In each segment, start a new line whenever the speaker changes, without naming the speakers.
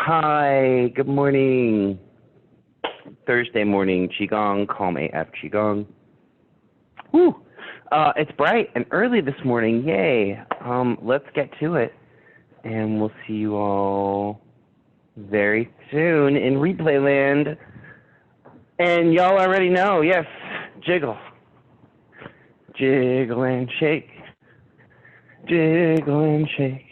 Hi, good morning. Thursday morning Qigong, Calm AF Qigong. Woo! It's bright and early this morning, yay. Let's get to it. And we'll see you all very soon in replay land. And y'all already know, yes, jiggle. Jiggle and shake. Jiggle and shake.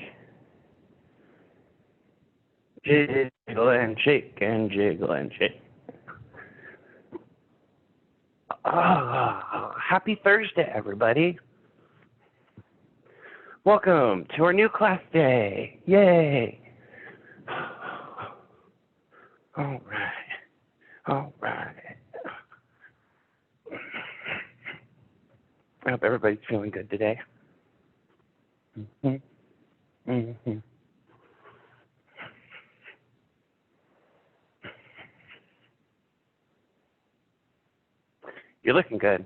Jiggle and shake and jiggle and shake. Oh, happy Thursday, everybody. Welcome to our new class day. Yay. All right. I hope everybody's feeling good today. You're looking good.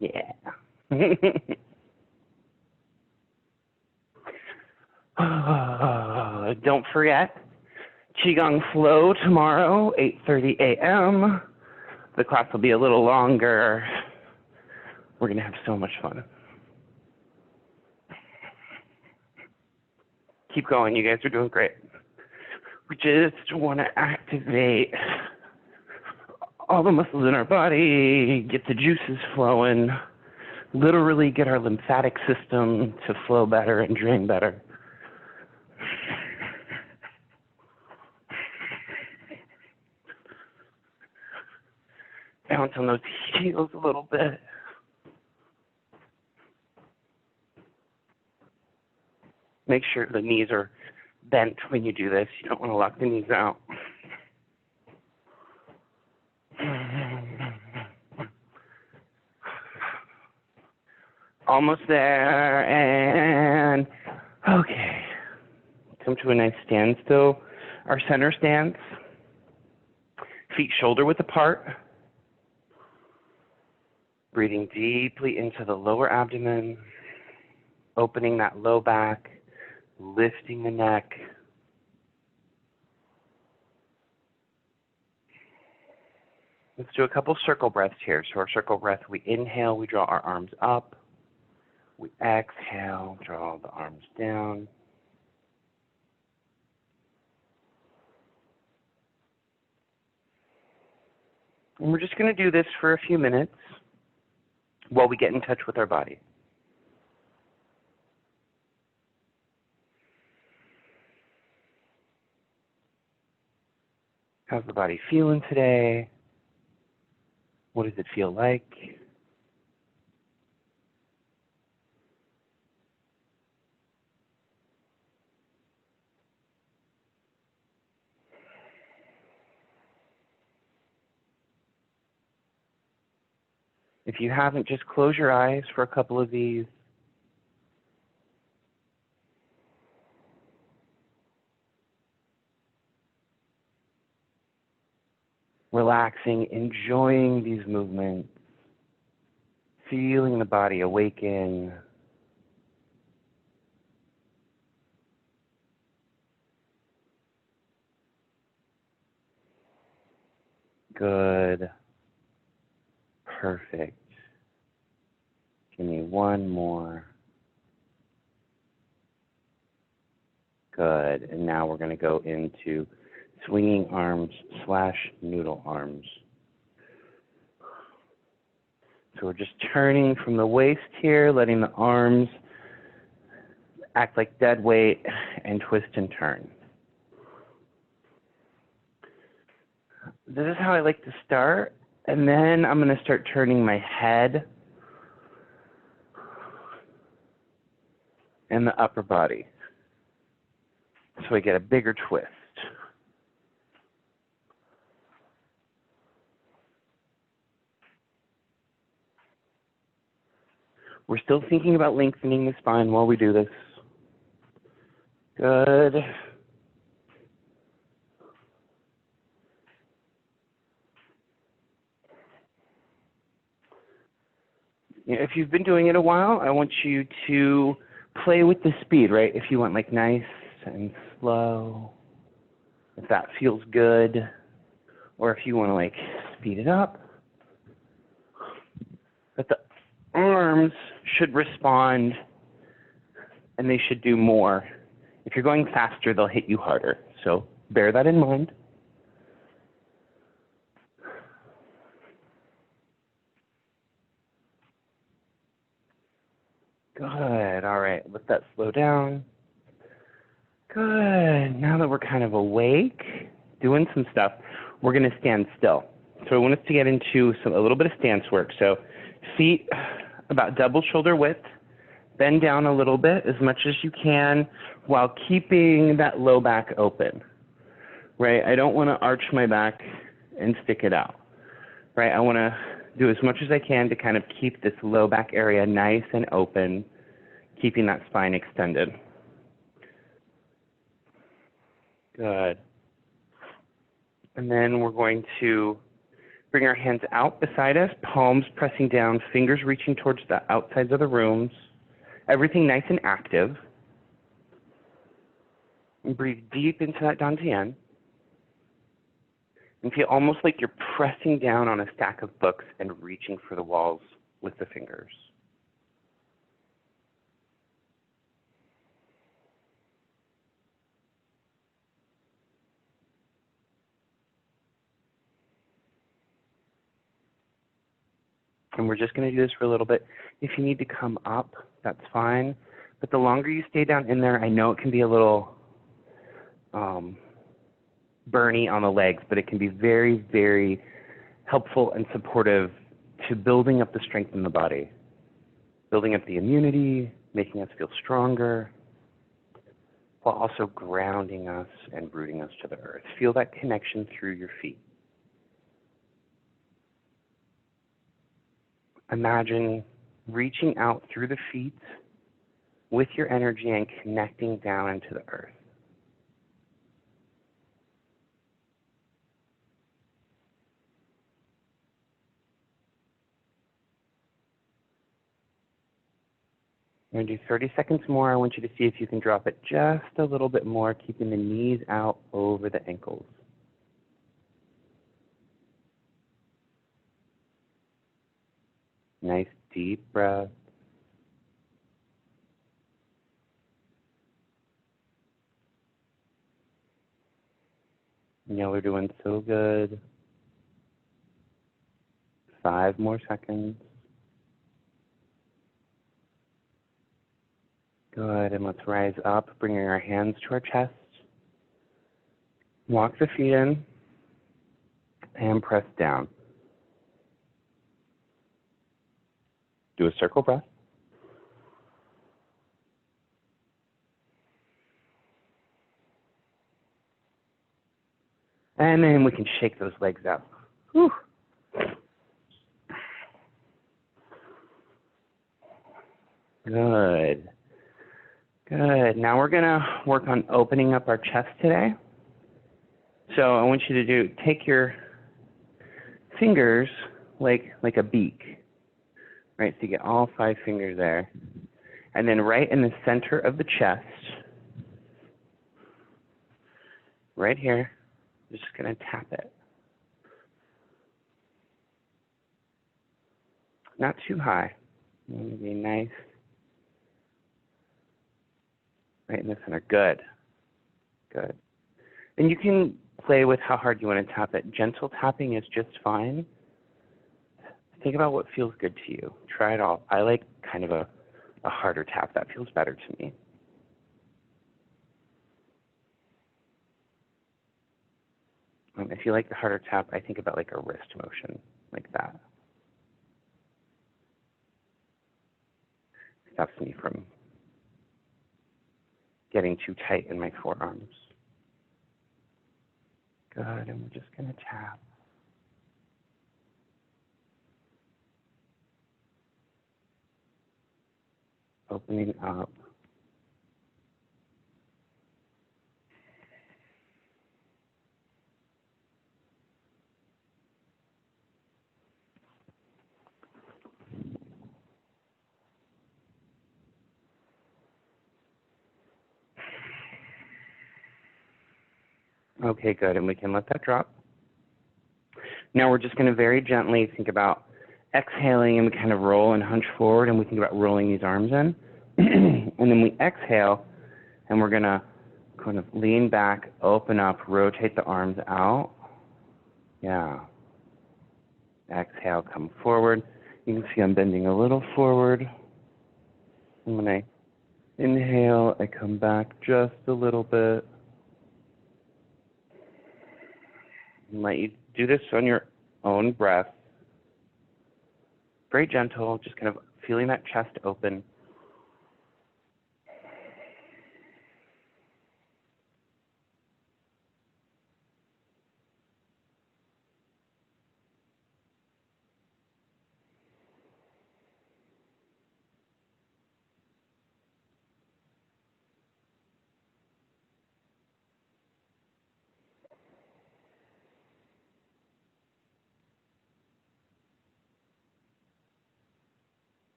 Yeah. Don't forget, Qigong Flow tomorrow, 8:30 a.m. The class will be a little longer. We're going to have so much fun. Keep going. You guys are doing great. We just want to activate all the muscles in our body, get the juices flowing, literally get our lymphatic system to flow better and drain better. Bounce on those heels a little bit. Make sure the knees are bent when you do this. You don't want to lock the knees out. Almost there, and okay. Come to a nice standstill. Our center stance. Feet shoulder width apart. Breathing deeply into the lower abdomen. Opening that low back. Lifting the neck. Let's do a couple circle breaths here. So our circle breath, we inhale, we draw our arms up. We exhale, draw the arms down. And we're just going to do this for a few minutes while we get in touch with our body. How's the body feeling today? What does it feel like? If you haven't, just close your eyes for a couple of these. Relaxing, enjoying these movements, feeling the body awaken. Good. Perfect. Give me one more. Good. And now we're going to go into swinging arms / noodle arms. So we're just turning from the waist here, letting the arms act like dead weight and twist and turn. This is how I like to start. And then I'm going to start turning my head and the upper body. So I get a bigger twist. We're still thinking about lengthening the spine while we do this. Good. If you've been doing it a while, I want you to play with the speed, right? If you want like nice, and slow, if that feels good, or if you want to like speed it up. But the arms should respond and they should do more. If you're going faster, they'll hit you harder. So bear that in mind. Good. All right. Let that slow down. Good. Now that we're kind of awake, doing some stuff, we're going to stand still. So I want us to get into a little bit of stance work. So feet about double shoulder width. Bend down a little bit as much as you can while keeping that low back open. Right? I don't want to arch my back and stick it out. Right? I want to do as much as I can to kind of keep this low back area nice and open, keeping that spine extended. Good. And then we're going to bring our hands out beside us, palms pressing down, fingers reaching towards the outsides of the rooms. Everything nice and active. And breathe deep into that dantian. And feel almost like you're pressing down on a stack of books and reaching for the walls with the fingers. And we're just going to do this for a little bit. If you need to come up, that's fine. But the longer you stay down in there, I know it can be a little burny on the legs, but it can be very, very helpful and supportive to building up the strength in the body, building up the immunity, making us feel stronger, while also grounding us and rooting us to the earth. Feel that connection through your feet. Imagine reaching out through the feet with your energy and connecting down into the earth. I'm going to do 30 seconds more. I want you to see if you can drop it just a little bit more, keeping the knees out over the ankles. Nice deep breath. Yeah, we're doing so good. 5 more seconds. Good, and let's rise up, bringing our hands to our chest. Walk the feet in and press down. Do a circle breath. And then we can shake those legs out. Whew. Good. Good. Now we're going to work on opening up our chest today. So I want you to take your fingers like a beak, right? So you get all 5 fingers there. And then right in the center of the chest, right here, we're just going to tap it. Not too high. Maybe nice. Right in the center. Good. Good. And you can play with how hard you want to tap it. Gentle tapping is just fine. Think about what feels good to you. Try it all. I like kind of a harder tap. That feels better to me. If you like the harder tap, I think about like a wrist motion, like that. Stops me from getting too tight in my forearms. Good, and we're just going to tap. Opening up. Okay, good. And we can let that drop. Now we're just going to very gently think about exhaling, and we kind of roll and hunch forward, and we think about rolling these arms in. And then we exhale, and we're going to kind of lean back, open up, rotate the arms out. Yeah. Exhale, come forward. You can see I'm bending a little forward. And when I inhale, I come back just a little bit. And let you do this on your own breath. Very gentle, just kind of feeling that chest open.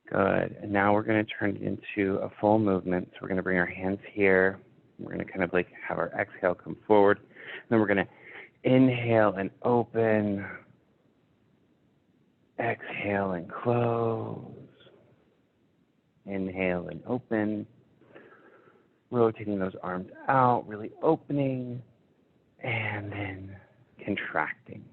Good. And now we're going to turn it into a full movement. So we're going to bring our hands here. We're going to kind of like have our exhale come forward. And then we're going to inhale and open. Exhale and close. Inhale and open. Rotating those arms out, really opening. And then contracting.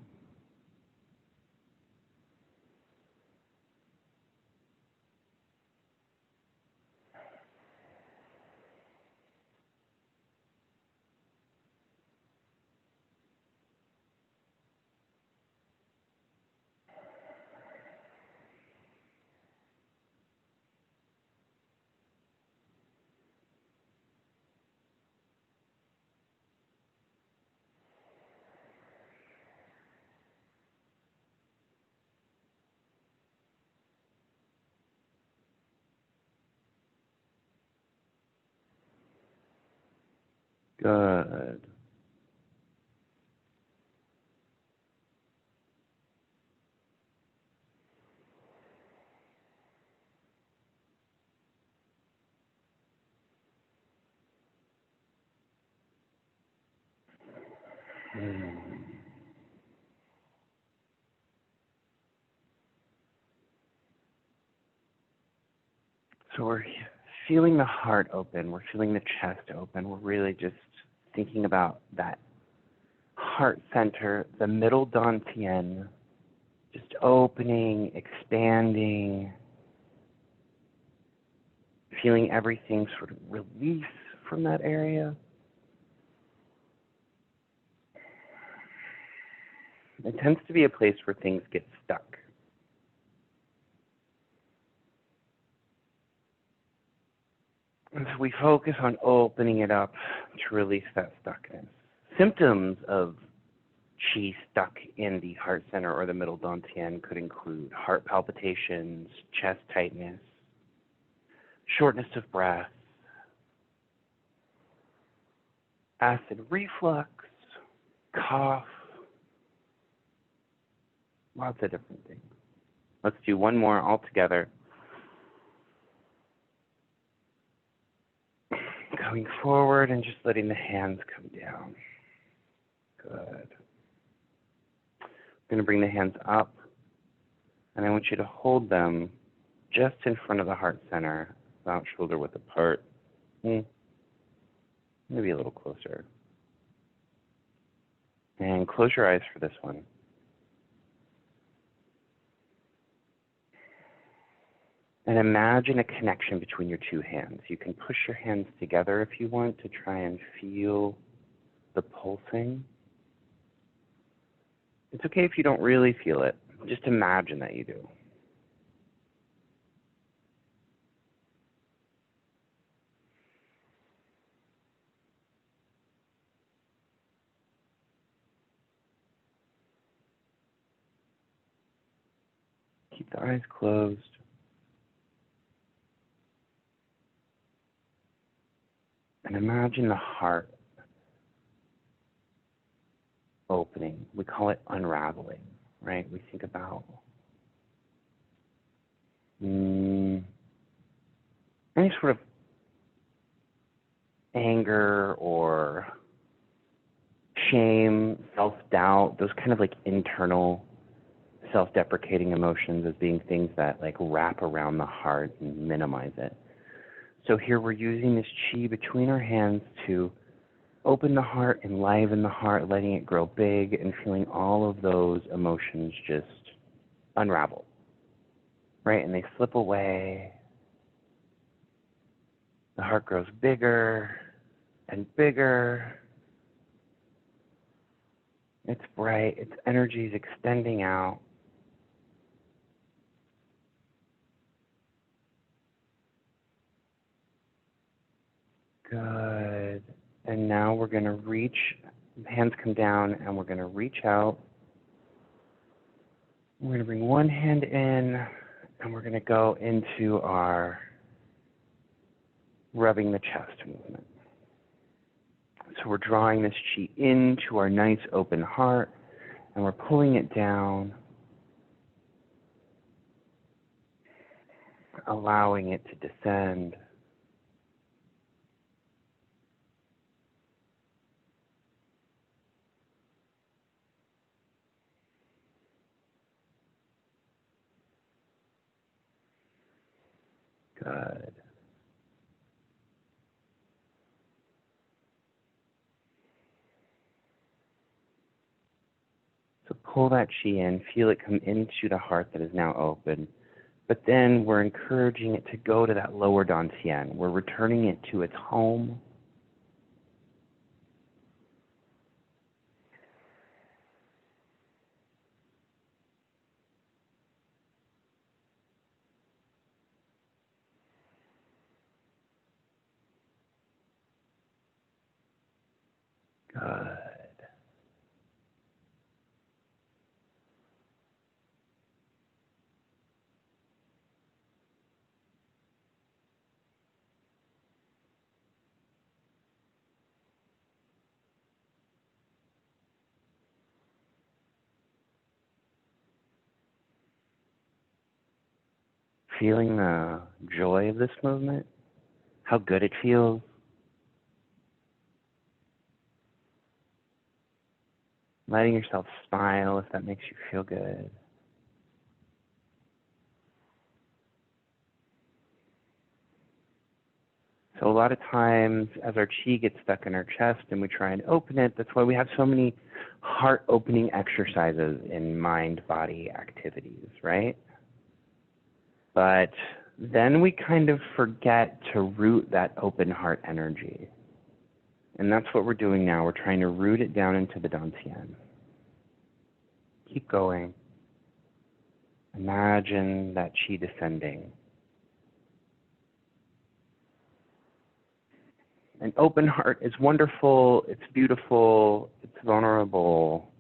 Good. So we're feeling the heart open. We're feeling the chest open. We're really just thinking about that heart center, the middle dantian, just opening, expanding, feeling everything sort of release from that area. It tends to be a place where things get stuck. And so we focus on opening it up to release that stuckness. Symptoms of qi stuck in the heart center or the middle dantian could include heart palpitations, chest tightness, shortness of breath, acid reflux, cough, lots of different things. Let's do one more all together. Going forward and just letting the hands come down. Good. I'm going to bring the hands up, and I want you to hold them just in front of the heart center, about shoulder width apart. Maybe a little closer. And close your eyes for this one. And imagine a connection between your two hands. You can push your hands together if you want to try and feel the pulsing. It's okay if you don't really feel it. Just imagine that you do. Keep the eyes closed. And imagine the heart opening. We call it unraveling, right? We think about any sort of anger or shame, self-doubt, those kind of like internal self-deprecating emotions as being things that like wrap around the heart and minimize it. So here we're using this chi between our hands to open the heart, enliven the heart, letting it grow big, and feeling all of those emotions just unravel, right? And they slip away. The heart grows bigger and bigger. It's bright. Its energy is extending out. Good. And now we're going to reach, hands come down, and we're going to reach out. We're going to bring one hand in, and we're going to go into our rubbing the chest movement. So we're drawing this chi into our nice open heart, and we're pulling it down, allowing it to descend. Good. So pull that chi in, feel it come into the heart that is now open. But then we're encouraging it to go to that lower dantian. We're returning it to its home. Good. Feeling the joy of this movement, how good it feels. Letting yourself smile if that makes you feel good. So a lot of times as our chi gets stuck in our chest and we try and open it, that's why we have so many heart-opening exercises in mind-body activities, right? But then we kind of forget to root that open heart energy. And that's what we're doing now. We're trying to root it down into the dantian. Keep going. Imagine that chi descending. An open heart is wonderful, it's beautiful, it's vulnerable.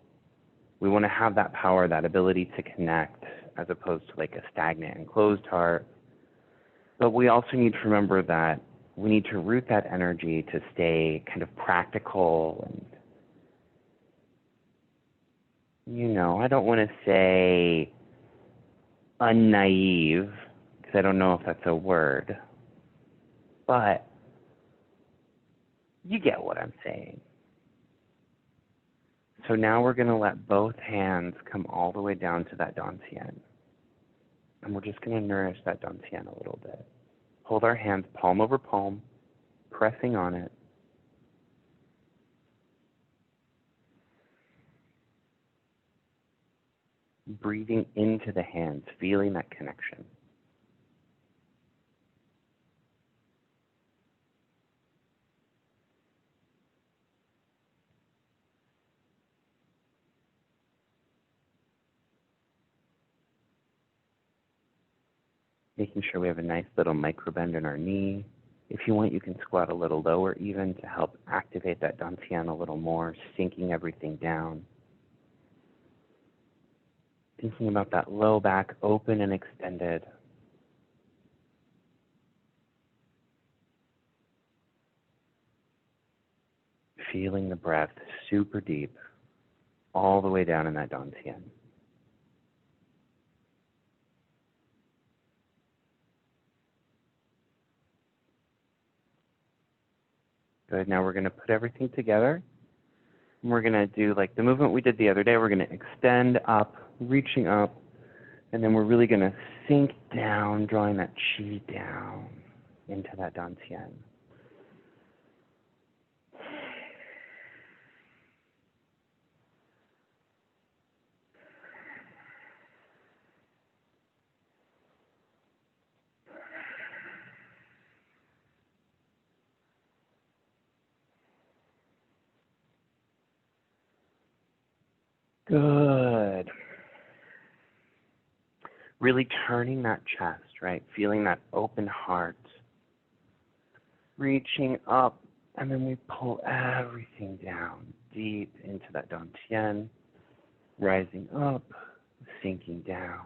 We want to have that power, that ability to connect, as opposed to like a stagnant and closed heart. But we also need to remember that we need to root that energy to stay kind of practical and, I don't want to say unnaive, because I don't know if that's a word, but you get what I'm saying. So now we're going to let both hands come all the way down to that dantian. And we're just going to nourish that dantian a little bit. Hold our hands palm over palm, pressing on it. Breathing into the hands, feeling that connection. Making sure we have a nice little micro bend in our knee. If you want, you can squat a little lower even to help activate that dantian a little more, sinking everything down. Thinking about that low back open and extended. Feeling the breath super deep, all the way down in that dantian. Good, now we're going to put everything together. We're going to do like the movement we did the other day. We're going to extend up, reaching up, and then we're really going to sink down, drawing that chi down into that dantian. Good. Really turning that chest, right? Feeling that open heart. Reaching up, and then we pull everything down, deep into that dantian. Rising up, sinking down.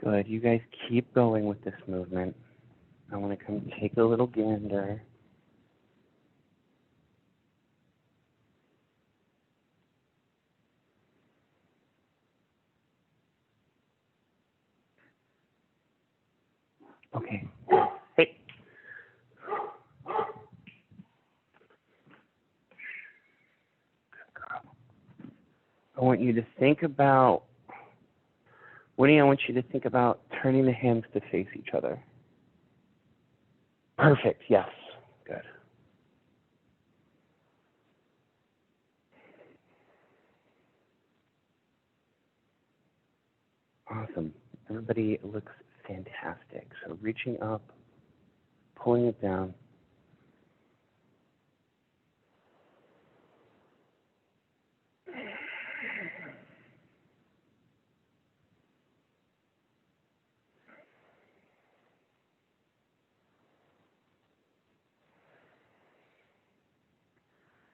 Good. You guys keep going with this movement. I want to come take a little gander. Okay. Hey. Good girl. I want you to think about, Winnie, I want you to think about turning the hands to face each other. Perfect. Yes. Good. Awesome. Everybody looks fantastic. So reaching up, pulling it down.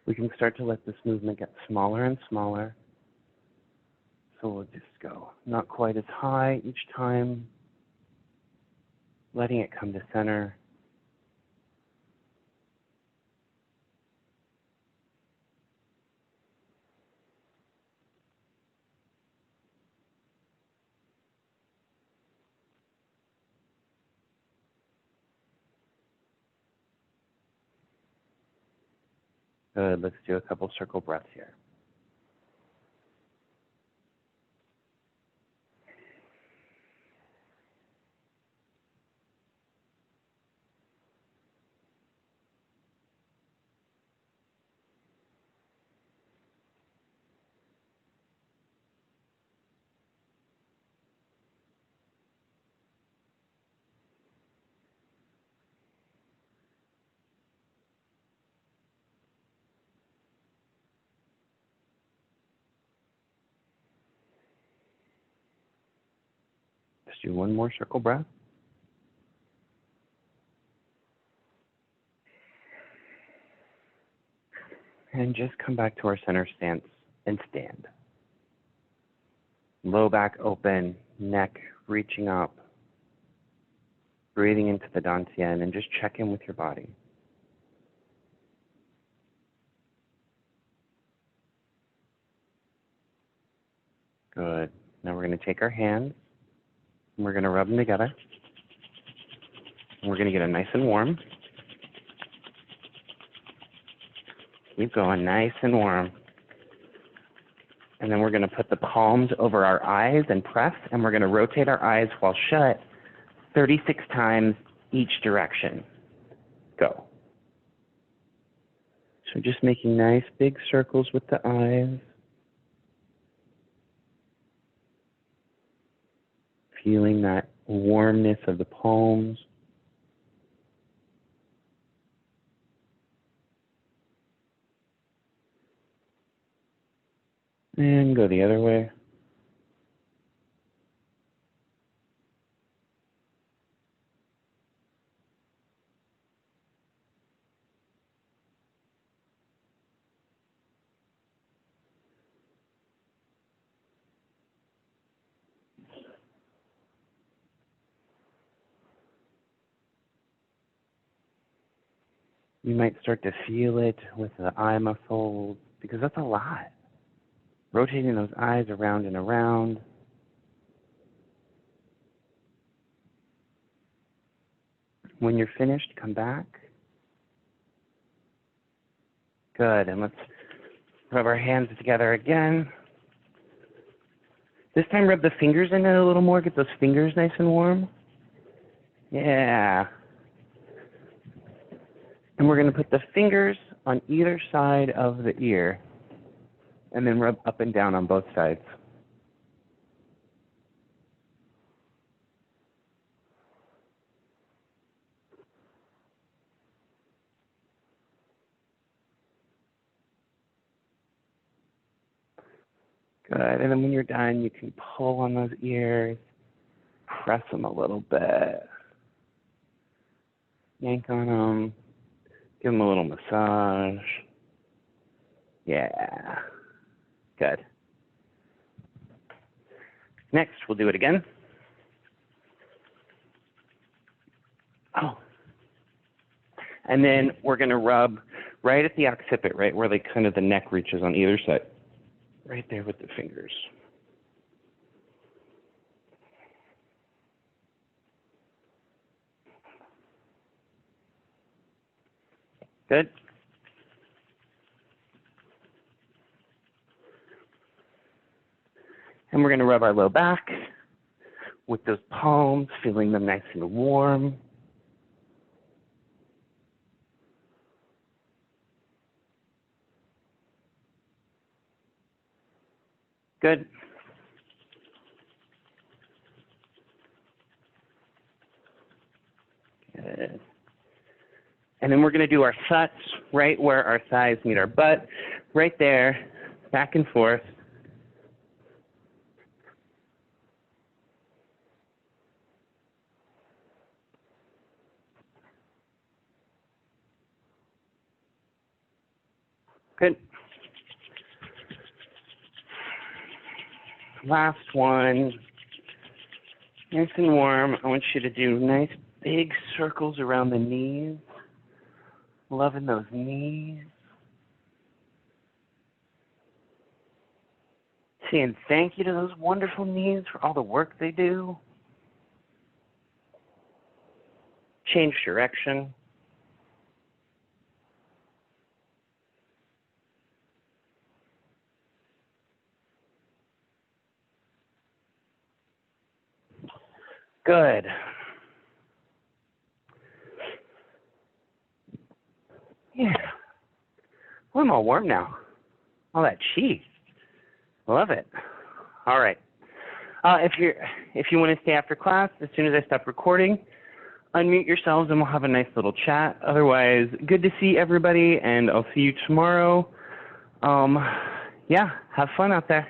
We can start to let this movement get smaller and smaller. So we'll just go not quite as high each time, letting it come to center. Good. Let's do a couple circle breaths here. Let's do one more circle breath. And just come back to our center stance and stand. Low back open, neck reaching up, breathing into the dantian, and just check in with your body. Good. Now we're going to take our hands, and we're going to rub them together. And we're going to get them nice and warm. Keep going, nice and warm. And then we're going to put the palms over our eyes and press, and we're going to rotate our eyes while shut 36 times each direction. Go. So just making nice big circles with the eyes. Feeling that warmness of the palms. And go the other way. You might start to feel it with the eye muscles because that's a lot. rotating those eyes around and around. When you're finished, come back. Good, and let's rub our hands together again. This time rub the fingers in it a little more, get those fingers nice and warm. Yeah. And we're going to put the fingers on either side of the ear and then rub up and down on both sides. Good, and then when you're done, you can pull on those ears, press them a little bit, yank on them, give them a little massage. Yeah, good. Next, we'll do it again. Oh. And then we're going to rub right at the occiput, right where kind of the neck reaches on either side. Right there with the fingers. Good. And we're going to rub our low back with those palms, feeling them nice and warm. Good. Good. And then we're going to do our thuts right where our thighs meet our butt, right there, back and forth. Good. Last one. Nice and warm. I want you to do nice big circles around the knees. Loving those knees. Saying thank you to those wonderful knees for all the work they do. Change direction. Good. Yeah. Well, I'm all warm now. All that chi. Love it. All right. If you want to stay after class, as soon as I stop recording, unmute yourselves and we'll have a nice little chat. Otherwise, good to see everybody, and I'll see you tomorrow. Yeah, have fun out there.